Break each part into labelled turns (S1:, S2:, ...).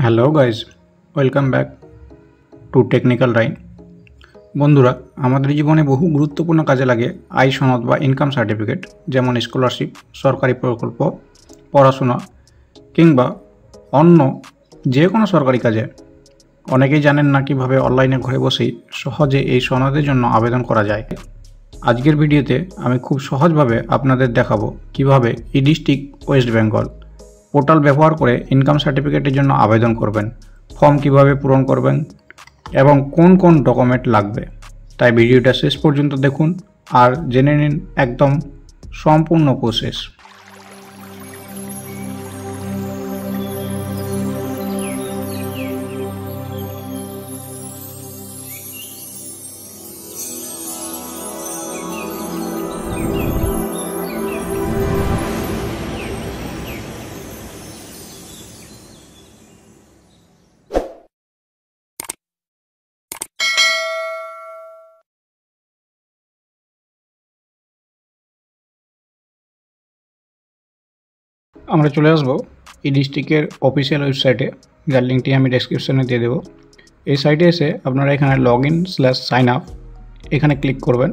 S1: Hello guys, welcome back to technical Rain. বন্ধুরা, আমাদের জীবনে বহু গুরুত্বপূর্ণ কাজে লাগে আয় সনদ বা ইনকাম সার্টিফিকেট, যেমন স্কলারশিপ, সরকারি প্রকল্প, পড়াশোনা কিংবা অন্য যে কোনো সরকারি কাজে। অনেকেই জানেন না কিভাবে অনলাইনে ঘরে বসেই সহজে এই সনদের জন্য আবেদন করা যায়। আজকের ভিডিওতে আমি খুব সহজভাবে আপনাদের দেখাবো কিভাবে ই ডিস্ট্রিক্ট ওয়েস্ট বেঙ্গল পোর্টাল ব্যবহার করে ইনকাম সার্টিফিকেটের জন্য আবেদন করবেন, ফর্ম কিভাবে পূরণ করবেন এবং কোন কোন ডকুমেন্ট লাগবে। তাই ভিডিওটা শেষ পর্যন্ত দেখুন আর জেনে নিন একদম সম্পূর্ণ প্রসেস। আমরা চলে আসবো এই ডিস্ট্রিক্টের অফিসিয়াল ওয়েবসাইটে, যার লিঙ্কটি আমি ডেসক্রিপশনে দিয়ে দেবো। এই সাইটে এসে আপনারা এখানে login/sign up এখানে ক্লিক করবেন।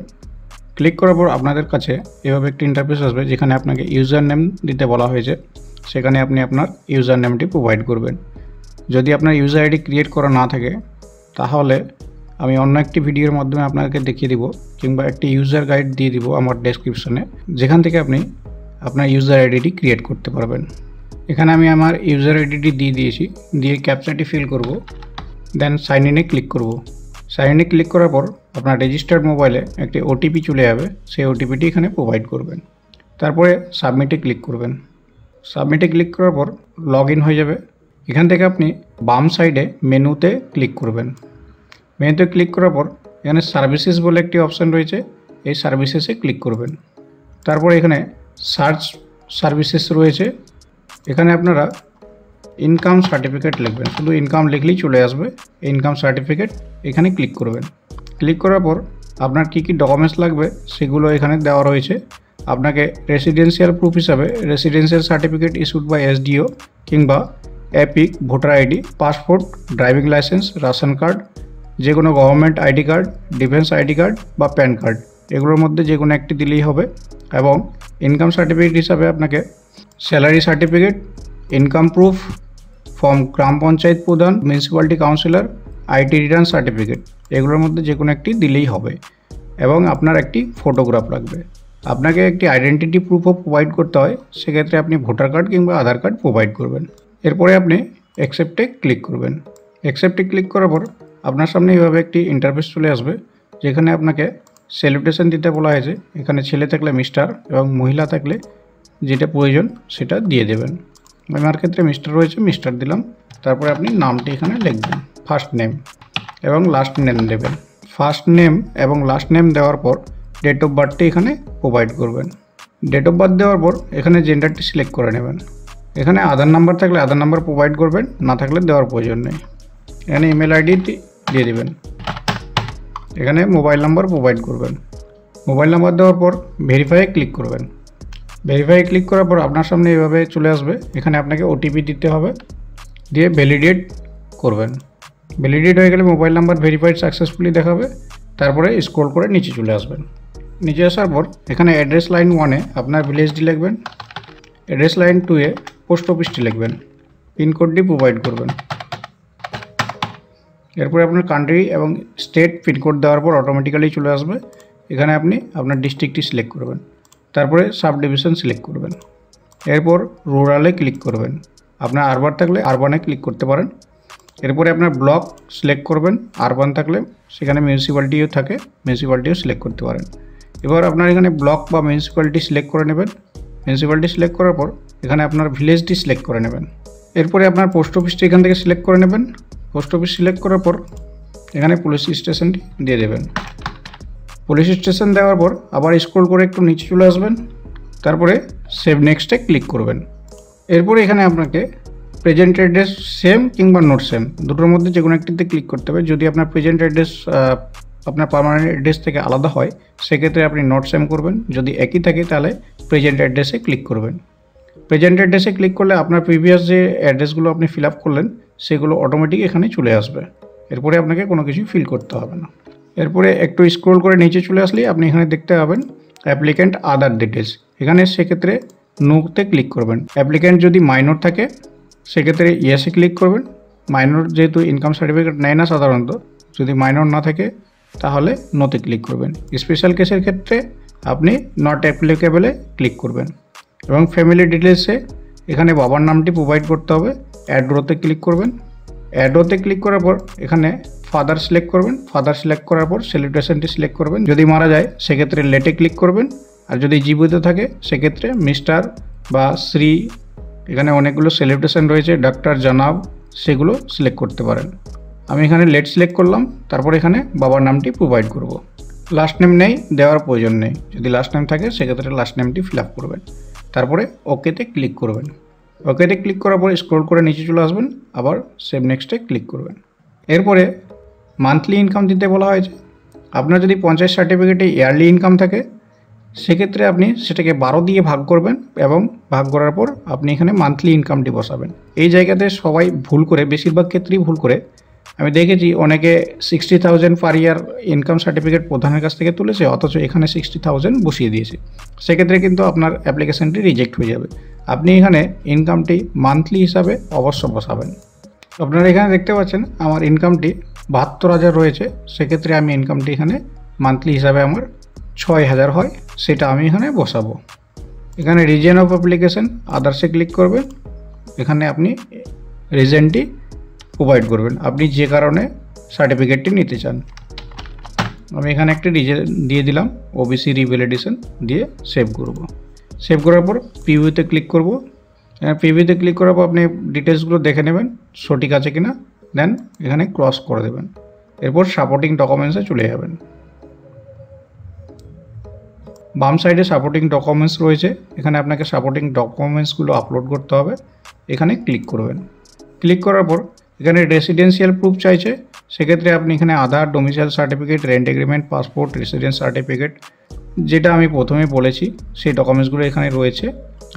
S1: ক্লিক করার পর আপনাদের কাছে এভাবে একটি ইন্টারফেস আসবে, যেখানে আপনাকে ইউজার নেম দিতে বলা হয়েছে। সেখানে আপনি আপনার ইউজার নেমটি প্রোভাইড করবেন। যদি আপনার ইউজার আইডি ক্রিয়েট করা না থাকে, তাহলে আমি অন্য একটি ভিডিওর মাধ্যমে আপনাকে দেখিয়ে দিব, কিংবা একটি ইউজার গাইড দিয়ে দিব আমার ডেসক্রিপশনে, যেখান থেকে আপনি আপনার ইউজার আইডিটি ক্রিয়েট করতে পারবেন। এখানে আমি আমার ইউজার আইডিটি দিয়ে দিয়েছি, দিয়ে ক্যাপচাটি ফিল করব, দেন সাইন ইনে ক্লিক করব। সাইন ইনে ক্লিক করার পর আপনার রেজিস্টার্ড মোবাইলে একটি ওটিপি চলে যাবে, সেই ওটিপিটি এখানে প্রোভাইড করবেন। তারপরে সাবমিটে ক্লিক করবেন। সাবমিটে ক্লিক করার পর লগ ইন হয়ে যাবে। এখান থেকে আপনি বাম সাইডে মেনুতে ক্লিক করবেন। মেনুতে ক্লিক করার পর এখানে সার্ভিসেস বলে একটি অপশান রয়েছে, এই সার্ভিসেসে ক্লিক করবেন। তারপরে এখানে সার্চ সার্ভিসেস রয়েছে, এখানে আপনারা ইনকাম সার্টিফিকেট লিখবেন। শুধু ইনকাম লিখলেই চলে আসবে ইনকাম সার্টিফিকেট। এখানে ক্লিক করবেন। ক্লিক করার পর আপনার কী কী ডকুমেন্টস লাগবে সেগুলো এখানে দেওয়া রয়েছে। আপনাকে রেসিডেন্সিয়াল প্রুফ হিসাবে residential certificate issued by SDO, কিংবা EPIC, voter ID, passport, driving licence, ration card, যে কোনো government ID card, defence ID card বা প্যান কার্ড, এগুলোর মধ্যে যে কোনো একটি দিলেই হবে। এবং ইনকাম সার্টিফিকেট হিসাবে আপনাকে salary certificate, income proof, from gram panchayat pradhan, municipality councillor, IT return certificate, এগুলোর মধ্যে যে কোনো একটি দিলেই হবে। এবং আপনার একটি ফটোগ্রাফ লাগবে। আপনাকে একটি আইডেন্টিটি প্রুফও প্রোভাইড করতে হয়, সেক্ষেত্রে আপনি ভোটার কার্ড কিংবা আধার কার্ড প্রোভাইড করবেন। এরপরে আপনি অ্যাকসেপ্টে ক্লিক করবেন। অ্যাকসেপ্টে ক্লিক করার পর আপনার সামনে এইভাবে একটি ইন্টারফেস চলে আসবে, যেখানে আপনাকে সেলিব্রেশন দিতে বলা হয়েছে। এখানে ছেলে থাকলে মিস্টার এবং মহিলা থাকলে যেটা প্রয়োজন সেটা দিয়ে দেবেন। আমার ক্ষেত্রে মিস্টার রয়েছে, মিস্টার দিলাম। তারপরে আপনি নামটি এখানে লিখবেন, ফার্স্ট নেম এবং লাস্ট নেম দেবেন। ফার্স্ট নেম এবং লাস্ট নেম দেওয়ার পর ডেট অফ বার্থটি এখানে প্রোভাইড করবেন। ডেট অফ বার্থ দেওয়ার পর এখানে জেন্ডারটি সিলেক্ট করে নেবেন। এখানে আধার নাম্বার থাকলে আধার নাম্বার প্রোভাইড করবেন, না থাকলে দেওয়ার প্রয়োজন নেই। এখানে ইমেল আইডিটি দিয়ে দেবেন। এখানে মোবাইল নাম্বার প্রোভাইড করবেন। মোবাইল নাম্বার দেওয়ার পর ভেরিফাইয়ে ক্লিক করবেন। ভেরিফাই ক্লিক করার পর আপনার সামনে এভাবে চলে আসবে। এখানে আপনাকে ওটিপি দিতে হবে, দিয়ে ভ্যালিডেট করবেন। ভ্যালিডেট হয়ে গেলে মোবাইল নাম্বার ভেরিফাইড সাকসেসফুলি দেখাবে। তারপরে স্ক্রল করে নিচে চলে আসবেন। নিচে আসার পর এখানে অ্যাড্রেস লাইন 1-এ আপনার ভিলেজটি লিখবেন। অ্যাড্রেস লাইন 2-এ পোস্ট অফিসটি লিখবেন। পিনকোডটি প্রোভাইড করবেন। এরপরে আপনার কান্ট্রি এবং স্টেট পিনকোড দেওয়ার পর অটোমেটিক্যালি চলে আসবে। এখানে আপনি আপনার ডিস্ট্রিক্টটি সিলেক্ট করবেন। তারপরে সাব ডিভিশন সিলেক্ট করবেন। এরপর রুরালে ক্লিক করবেন। আপনার আরবান থাকলে আরবানে ক্লিক করতে পারেন। এরপরে আপনার ব্লক সিলেক্ট করবেন। আরবান থাকলে সেখানে মিউনিসিপ্যালিটিও থাকে, মিউনিসিপ্যালিটিও সিলেক্ট করতে পারেন। এবার আপনার এখানে ব্লক বা মিউনিসিপ্যালিটি সিলেক্ট করে নেবেন। মিউনিসিপ্যালিটি সিলেক্ট করার পর এখানে আপনার ভিলেজটি সিলেক্ট করে নেবেন। এরপরে আপনার পোস্ট অফিসটি এখান থেকে সিলেক্ট করে নেবেন। পোস্ট অফিস সিলেক্ট করার পর এখানে পুলিশ স্টেশনটি দিয়ে দেবেন। পুলিশ স্টেশন দেওয়ার পর আবার স্ক্রল করে একটু নিচে চলে আসবেন। তারপরে সেভ নেক্সটে ক্লিক করবেন। এরপরে এখানে আপনাকে প্রেজেন্ট অ্যাড্রেস সেম কিংবা নট সেম, দুটোর মধ্যে যে কোনো একটিতে ক্লিক করতে হবে। যদি আপনার প্রেজেন্ট অ্যাড্রেস আপনার পার্মানেন্ট অ্যাড্রেস থেকে আলাদা হয়, সেক্ষেত্রে আপনি নট সেম করবেন। যদি একই থাকে তাহলে প্রেজেন্ট অ্যাড্রেসে ক্লিক করবেন। প্রেজেন্ট অ্যাড্রেসে ক্লিক করলে আপনার প্রিভিয়াস যে অ্যাড্রেসগুলো আপনি ফিল আপ করলেন সেগুলো অটোমেটিক এখানে চলে আসবে। এরপরে আপনাকে কোনো কিছু ফিল করতে হবে না। এরপরে একটু স্ক্রল করে নিচে চলে আসলেই আপনি এখানে দেখতে পাবেন অ্যাপ্লিক্যান্ট আদার ডিটেলস। এখানে সেক্ষেত্রে নোতে ক্লিক করবেন। অ্যাপ্লিক্যান্ট যদি মাইনর থাকে সেক্ষেত্রে ইয়েসে ক্লিক করবেন। মাইনর যেহেতু ইনকাম সার্টিফিকেট নেয় না সাধারণত, যদি মাইনর না থাকে তাহলে নোতে ক্লিক করবেন। স্পেশাল কেসের ক্ষেত্রে আপনি নট অ্যাপ্লিকেবলে ক্লিক করবেন। এবং ফ্যামিলি ডিটেলসে এখানে বাবার নামটি প্রোভাইড করতে হবে। অ্যাড রোতে ক্লিক করবেন। অ্যাড রোতে ক্লিক করার পর এখানে ফাদার সিলেক্ট করবেন। ফাদার সিলেক্ট করার পর সেলিব্রেশনটি সিলেক্ট করবেন। যদি মারা যায় সেক্ষেত্রে লেটে ক্লিক করবেন। আর যদি জীবিত থাকে সেক্ষেত্রে মিস্টার বা শ্রী, এখানে অনেকগুলো সেলিব্রেশন রয়েছে, ডাক্তার, জনাব, সেগুলো সিলেক্ট করতে পারেন। আমি এখানে লেট সিলেক্ট করলাম। তারপর এখানে বাবার নামটি প্রোভাইড করব। লাস্ট নেম নেই, দেওয়ার প্রয়োজন নেই। যদি লাস্ট নেম থাকে সেক্ষেত্রে লাস্ট নেমটি ফিল আপ করবেন। তারপরে ওকেতে ক্লিক করবেন। ওকেতে ক্লিক করার পর স্ক্রল করে নিচে চলে আসবেন, আবার সেভ নেক্সটে ক্লিক করবেন। এরপরে মান্থলি ইনকাম দিতে বলা হয়েছে। আপনার যদি পঞ্চায়েত সার্টিফিকেটে ইয়ারলি ইনকাম থাকে সেক্ষেত্রে আপনি সেটাকে 12 দিয়ে ভাগ করবেন এবং ভাগ করার পর আপনি এখানে মান্থলি ইনকামটি বসাবেন। এই জায়গাতে সবাই ভুল করে, বেশিরভাগ ক্ষেত্রেই ভুল করে, আমি দেখেছি অনেকে 60,000 পার ইয়ার ইনকাম সার্টিফিকেট প্রধানের কাছ থেকে তুলেছে, অথচ এখানে 60,000 বসিয়ে দিয়েছে। সেক্ষেত্রে কিন্তু আপনার অ্যাপ্লিকেশনটি রিজেক্ট হয়ে যাবে। আপনি এখানে ইনকামটি মান্থলি হিসাবে অবশ্য বসাবেন। আপনারা এখানে দেখতে পাচ্ছেন আমার ইনকামটি 72,000 রয়েছে। সেক্ষেত্রে আমি ইনকামটি এখানে মান্থলি হিসাবে আমার 6,000 হয়, সেটা আমি এখানে বসাবো। এখানে রিজন অফ অ্যাপ্লিকেশন আদার্সে ক্লিক করবেন। এখানে আপনি রিজনটি প্রোভাইড করবেন, আপনি যে কারণে সার্টিফিকেটটি নিতে চান। আমি এখানে একটি রিজন দিয়ে দিলাম, ওবিসি রিভ্যালিডেশন দিয়ে সেভ করব। সেভ করার পর প্রিভিউতে ক্লিক করব। প্রিভিউতে ক্লিক করার পর আপনি ডিটেলসগুলো দেখে নেবেন সঠিক আছে কিনা, দেন এখানে ক্রস করে দেবেন। এরপর সাপোর্টিং ডকুমেন্টসে চলে যাবেন। বাম সাইডে সাপোর্টিং ডকুমেন্টস রয়েছে, এখানে আপনাকে সাপোর্টিং ডকুমেন্টসগুলো আপলোড করতে হবে। এখানে ক্লিক করবেন। ক্লিক করার পর এখানে রেসিডেন্সিয়াল প্রুফ চাইছে, সেক্ষেত্রে আপনি এখানে Aadhaar, domicile certificate, rent agreement, passport, residence certificate, যেটা আমি প্রথমে বলেছি সেই ডকুমেন্টসগুলো এখানে রয়েছে।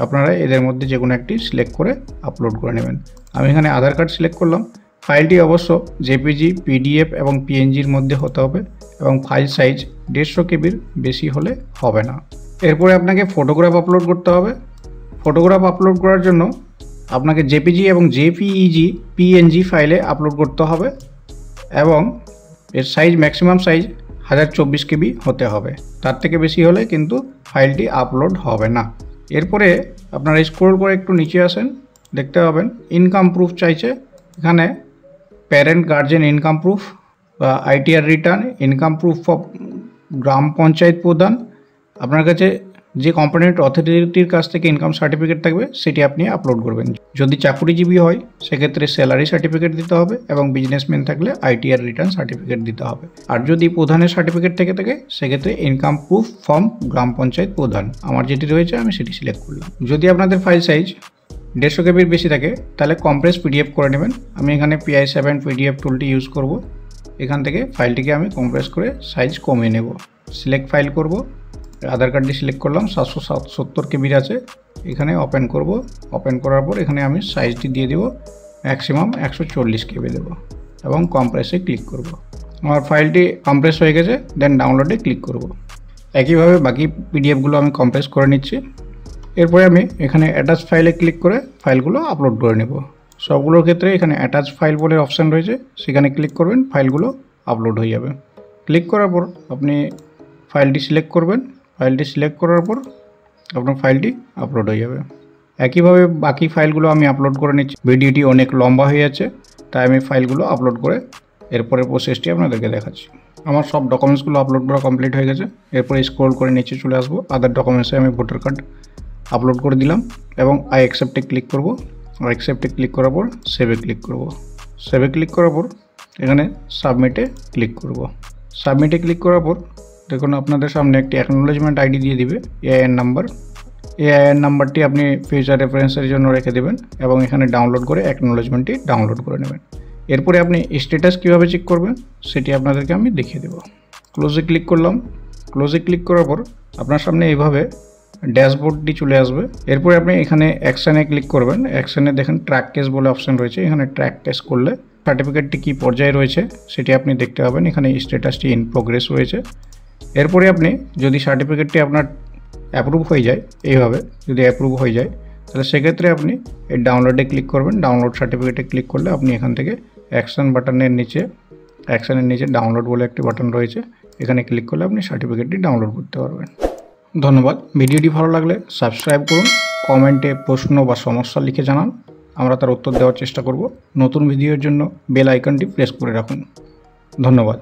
S1: আপনারা এদের মধ্যে যে কোনো একটি সিলেক্ট করে আপলোড করে নেবেন। আমি এখানে আধার কার্ড সিলেক্ট করলাম। ফাইলটি অবশ্য জেপিজি, পিডিএফ এবং পিএনজির মধ্যে হতে হবে এবং ফাইল সাইজ 150 কেবির বেশি হলে হবে না। এরপরে আপনাকে ফটোগ্রাফ আপলোড করতে হবে। ফটোগ্রাফ আপলোড করার জন্য আপনাকে জেপিজি এবং জেপিইজি, পিএনজি ফাইলে আপলোড করতে হবে এবং এর সাইজ ম্যাক্সিমাম সাইজ 1024 কেবি হতে হবে। তার থেকে বেশি হলে কিন্তু ফাইলটি আপলোড হবে না। এরপরে আপনারা স্ক্রল করে একটু নিচে আসেন, দেখতে পাবেন ইনকাম প্রুফ চাইছে। এখানে প্যারেন্ট গার্জেন ইনকাম প্রুফ বা ITR return, income proof of gram panchayat pradhan, আপনার কাছে যে কম্পোনেন্ট অথরিটির কাছ থেকে ইনকাম সার্টিফিকেট থাকবে সেটি আপনি আপলোড করবেন। যদি চাকুরিজীবী হয় সেক্ষেত্রে স্যালারি সার্টিফিকেট দিতে হবে এবং বিজনেসম্যান থাকলে আইটিআর রিটার্ন সার্টিফিকেট দিতে হবে। আর যদি প্রধানের সার্টিফিকেট থেকে থাকে সেক্ষেত্রে income proof from gram panchayat প্রধান, আমার যেটি রয়েছে আমি সেটি সিলেক্ট করলাম। যদি আপনাদের ফাইল সাইজ 150 কেবির বেশি থাকে তাহলে কম্প্রেস পিডিএফ করে নেবেন। আমি এখানে PI7 পিডিএফ টুলটি ইউজ করব। এখান থেকে ফাইলটিকে আমি কম্প্রেস করে সাইজ কমিয়ে নেব। সিলেক্ট ফাইল করব, আধার কার্ডটি সিলেক্ট করলাম, 770 কেবির আছে। এখানে ওপেন করব। ওপেন করার পর এখানে আমি সাইজটি দিয়ে দেব, ম্যাক্সিমাম 140 কেবি দেব এবং কম্প্রেসে ক্লিক করব। আমার ফাইলটি কম্প্রেস হয়ে গেছে, দেন ডাউনলোডে ক্লিক করব। একইভাবে বাকি পিডিএফগুলো আমি কম্প্রেস করে নিচ্ছি। এরপরে আমি এখানে অ্যাটাচ ফাইলে ক্লিক করে ফাইলগুলো আপলোড করে নেব। সবগুলোর ক্ষেত্রে এখানে অ্যাটাচ ফাইল বলে অপশান রয়েছে, সেখানে ক্লিক করবেন, ফাইলগুলো আপলোড হয়ে যাবে। ক্লিক করার পর আপনি ফাইলটি সিলেক্ট করবেন। ফাইলটি সিলেক্ট করার পর আপনার ফাইলটি আপলোড হয়ে যাবে। একইভাবে বাকি ফাইলগুলো আমি আপলোড করে নিচ্ছি। ভিডিওটি অনেক লম্বা হয়ে যাচ্ছে, তাই আমি ফাইলগুলো আপলোড করে এরপরের প্রসেসটি আপনাদেরকে দেখাচ্ছি। আমার সব ডকুমেন্টসগুলো আপলোড করা কমপ্লিট হয়ে গেছে। এরপরে স্ক্রল করে নিচে চলে আসবো। আদার ডকুমেন্টসে আমি ভোটার কার্ড আপলোড করে দিলাম এবং আই অ্যাকসেপ্টে ক্লিক করব। আই অ্যাকসেপ্টে ক্লিক করার পর সেভে ক্লিক করব। সেভে ক্লিক করার পর এখানে সাবমিটে ক্লিক করব। সাবমিটে ক্লিক করার পর দেখুন আপনাদের সামনে একটি অ্যাকনোলেজমেন্ট আইডি দিয়ে দিবে, এআইএন নাম্বার। এআইএন নাম্বারটি আপনি ফিউচার রেফারেন্সের জন্য রেখে দেবেন এবং এখানে ডাউনলোড করে অ্যাকনোলেজমেন্টটি ডাউনলোড করে নেবেন। এরপরে আপনি স্ট্যাটাস কীভাবে চেক করবেন সেটি আপনাদেরকে আমি দেখিয়ে দেবো। ক্লোজে ক্লিক করলাম। ক্লোজে ক্লিক করার পর আপনার সামনে এইভাবে ড্যাশবোর্ডটি চলে আসবে। এরপরে আপনি এখানে অ্যাকশানে ক্লিক করবেন। অ্যাকশানে দেখেন ট্র্যাক কেস বলে অপশন রয়েছে, এখানে ট্র্যাক কেস করলে সার্টিফিকেটটি কী পর্যায়ে রয়েছে সেটি আপনি দেখতে পাবেন। এখানে স্ট্যাটাসটি ইন প্রোগ্রেস রয়েছে। এরপরে আপনি যদি সার্টিফিকেটটি আপনার অ্যাপ্রুভ হয়ে যায়, এইভাবে যদি অ্যাপ্রুভ হয়ে যায় তাহলে সেক্ষেত্রে আপনি এই ডাউনলোডে ক্লিক করবেন। ডাউনলোড সার্টিফিকেটে ক্লিক করলে আপনি এখান থেকে অ্যাকশানের নিচে ডাউনলোড বলে একটি বাটন রয়েছে, এখানে ক্লিক করলে আপনি সার্টিফিকেটটি ডাউনলোড করতে পারবেন। ধন্যবাদ। ভিডিওটি ভালো লাগলে সাবস্ক্রাইব করুন, কমেন্টে প্রশ্ন বা সমস্যা লিখে জানান, আমরা তার উত্তর দেওয়ার চেষ্টা করব। নতুন ভিডিওর জন্য বেল আইকনটি প্রেস করে রাখুন। ধন্যবাদ।